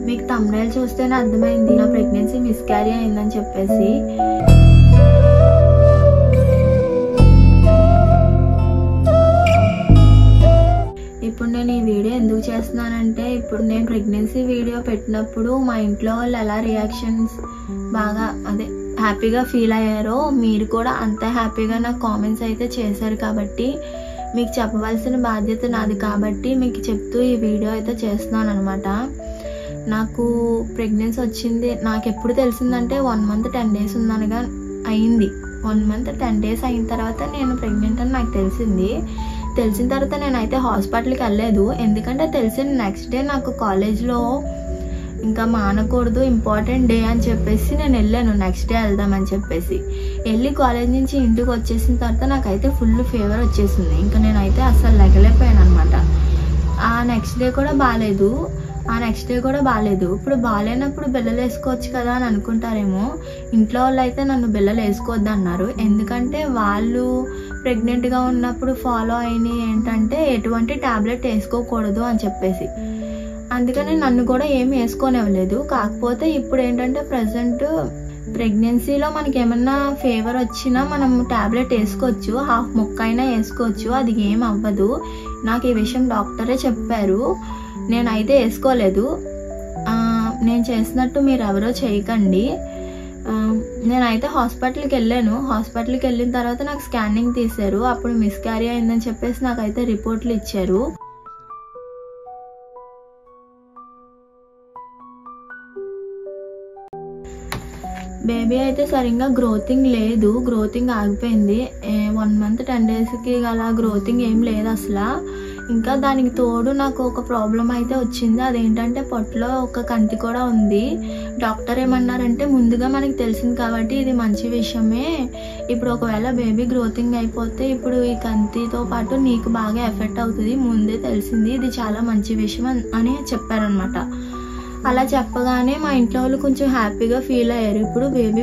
మీకు థంబ్నెయిల్ చూస్తేనే అర్థమైంది నా ప్రెగ్నెన్సీ మిస్క్యారీ అయిందని చెప్పేసి. ఇప్పుడు నేను ఈ వీడియో ఎందుకు చేస్తున్నానంటే, ఇప్పుడు నేను ప్రెగ్నెన్సీ వీడియో పెట్టినప్పుడు మా ఇంట్లో వాళ్ళు ఎలా రియాక్షన్స్ బాగా హ్యాపీగా ఫీల్ అయ్యారో, మీరు కూడా అంత హ్యాపీగా నాకు కామెంట్స్ అయితే చేశారు కాబట్టి మీకు చెప్పవలసిన బాధ్యత నాది. కాబట్టి మీకు చెప్తూ ఈ వీడియో అయితే చేస్తున్నాను అనమాట. నాకు ప్రెగ్నెన్సీ వచ్చింది నాకు ఎప్పుడు తెలిసిందంటే 1 month 10 days ఉందనగా అయింది. 1 month 10 days అయిన తర్వాత నేను ప్రెగ్నెంట్ అని నాకు తెలిసిన తర్వాత నేనైతే హాస్పిటల్కి వెళ్ళలేదు. ఎందుకంటే తెలిసిన నెక్స్ట్ డే నాకు కాలేజ్లో ఇంకా మానకూడదు, ఇంపార్టెంట్ డే అని చెప్పేసి నేను వెళ్ళాను. నెక్స్ట్ డే వెళ్దామని చెప్పేసి వెళ్ళి కాలేజ్ నుంచి ఇంటికి వచ్చేసిన తర్వాత నాకైతే ఫుల్ ఫీవర్ వచ్చేసింది. ఇంకా నేనైతే అస్సలు లెగలేకపోయాను అనమాట. ఆ నెక్స్ట్ డే కూడా బాగాలేదు. ఇప్పుడు బాగాలేనప్పుడు బిళ్ళలు వేసుకోవచ్చు కదా అని అనుకుంటారేమో. ఇంట్లో వాళ్ళు అయితే నన్ను బిళ్ళలు వేసుకోవద్దు అన్నారు. ఎందుకంటే వాళ్ళు ప్రెగ్నెంట్గా ఉన్నప్పుడు ఫాలో అయినవి ఏంటంటే ఎటువంటి టాబ్లెట్ వేసుకోకూడదు అని చెప్పేసి. అందుకని నన్ను కూడా ఏమి వేసుకోనివ్వలేదు. కాకపోతే ఇప్పుడు ఏంటంటే ప్రజెంట్ ప్రెగ్నెన్సీలో మనకి ఏమన్నా ఫీవర్ వచ్చినా మనం టాబ్లెట్ వేసుకోవచ్చు, హాఫ్ ముక్క అయినా వేసుకోవచ్చు, అది ఏం అవ్వదు. నాకు ఈ విషయం డాక్టరే చెప్పారు. నేనైతే వేసుకోలేదు. నేను చేసినట్టు మీరు ఎవరో చేయకండి. నేనైతే హాస్పిటల్కి వెళ్ళాను. హాస్పిటల్కి వెళ్ళిన తర్వాత నాకు స్కానింగ్ తీశారు. అప్పుడు మిస్క్యారీ అయిందని చెప్పేసి నాకైతే రిపోర్ట్లు ఇచ్చారు. బేబీ అయితే సరిగ్గా గ్రోతింగ్ లేదు, గ్రోతింగ్ ఆగిపోయింది. 1 month 10 daysకి గల గ్రోతింగ్ ఏం లేదు అసలు. ఇంకా దానికి తోడు నాకు ఒక ప్రాబ్లం అయితే వచ్చింది. అదేంటంటే పొట్టలో ఒక కంతి కూడా ఉంది. డాక్టర్ ఏమన్నారంటే ముందుగా మనకి తెలిసింది కాబట్టి ఇది మంచి విషయమే, ఇప్పుడు ఒకవేళ బేబీ గ్రోతింగ్ అయిపోతే ఇప్పుడు ఈ కంతితో పాటు నీకు బాగా ఎఫెక్ట్ అవుతుంది, ముందే తెలిసింది, ఇది చాలా మంచి విషయం అని చెప్పారనమాట. అలా చెప్పగానే మా ఇంట్లో వాళ్ళు కొంచెం హ్యాపీగా ఫీల్ అయ్యారు. ఇప్పుడు బేబీ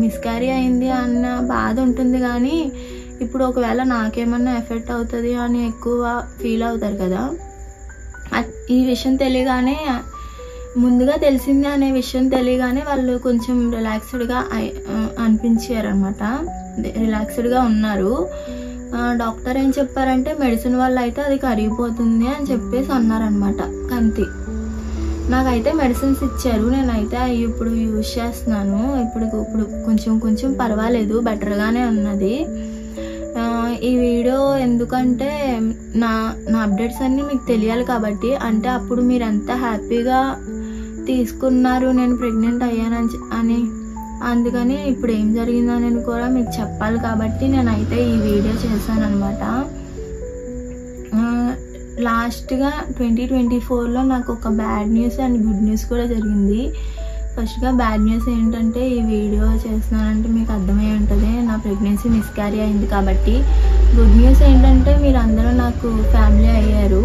మిస్క్యారీ అయింది అన్న బాధ ఉంటుంది కానీ ఇప్పుడు ఒకవేళ నాకేమన్నా ఎఫెక్ట్ అవుతుంది అని ఎక్కువ ఫీల్ అవుతారు కదా. ఈ విషయం తెలియగానే, ముందుగా తెలిసింది అనే విషయం తెలియగానే వాళ్ళు కొంచెం రిలాక్స్డ్గా అనిపించారనమాట, రిలాక్స్డ్గా ఉన్నారు. డాక్టర్ ఏం చెప్పారంటే మెడిసిన్ వల్ల అయితే అది కరిగిపోతుంది అని చెప్పేసి అన్నారనమాట కంతి. నాకైతే మెడిసిన్స్ ఇచ్చారు. నేనైతే ఇప్పుడు యూజ్ చేస్తున్నాను. ఇప్పుడు కొంచెం పర్వాలేదు, బెటర్గానే ఉన్నది. ఈ వీడియో ఎందుకంటే నా అప్డేట్స్ అన్నీ మీకు తెలియాలి కాబట్టి, అంటే అప్పుడు మీరు ఎంత హ్యాపీగా తీసుకున్నారు నేను ప్రెగ్నెంట్ అయ్యానని అని, అందుకని ఇప్పుడు ఏం జరిగిందని కూడా మీకు చెప్పాలి కాబట్టి నేనైతే ఈ వీడియో చేశాను అనమాట. లాస్ట్గా 2024లో నాకు ఒక bad news and good news కూడా జరిగింది. ఫస్ట్గా బ్యాడ్ న్యూస్ ఏంటంటే ఈ వీడియో చేస్తున్నానంటే మీకు అర్థమై ఉంటుంది, నా ప్రెగ్నెన్సీ మిస్క్యారీ అయింది కాబట్టి. గుడ్ న్యూస్ ఏంటంటే మీరు అందరూ నాకు ఫ్యామిలీ అయ్యారు,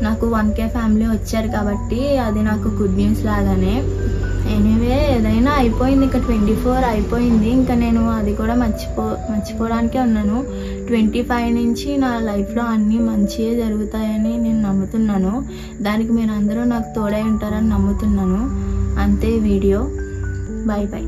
నాకు 1K ఫ్యామిలీ వచ్చారు కాబట్టి అది నాకు గుడ్ న్యూస్ లాగానే. ఎనీవే ఏదైనా అయిపోయింది, ఇంకా 24 అయిపోయింది. ఇంకా నేను అది కూడా మర్చిపోవడానికే ఉన్నాను. 25 నుంచి నా లైఫ్లో అన్నీ మంచిగా జరుగుతాయని నేను నమ్ముతున్నాను. దానికి మీరు అందరూ నాకు తోడై ఉంటారని నమ్ముతున్నాను. అంతే వీడియో. Bye bye.